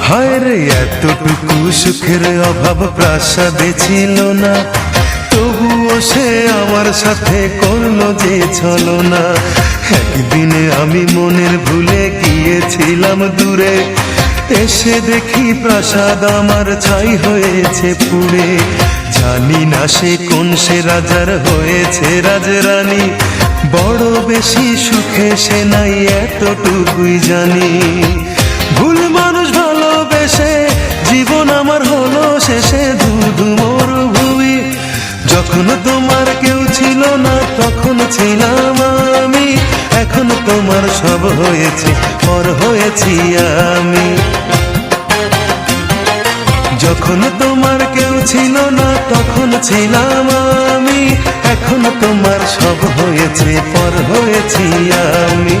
হায় রে এতটুকু সুখের অভাব প্রাসাদে ছিল না, তবুও সে আমার সাথে করলো যে ছলনা। একদিনে আমি মনের ভুলে গিয়েছিলাম দূরে, এসে দেখি প্রাসাদ আমার ছাই হয়েছে পুড়ে। জানি না সে কোন সে রাজার হয়েছে রাজরানী, বড় বেশি সুখে সে নাই এতটুকুই জানি। ভুল মানুষ ভালোবেসে জীবন আমার হলো শেষে ধুধু মরুভূমি। যখন তোমার কেউ ছিল না তখন ছিলাম আমি, এখন তোমার সব হয়েছে পর হয়েছি আমি। যখন তোমার কেউ ছিল না তখন ছিলাম আমি, এখন তোমার সব হয়েছে পর হয়েছি আমি।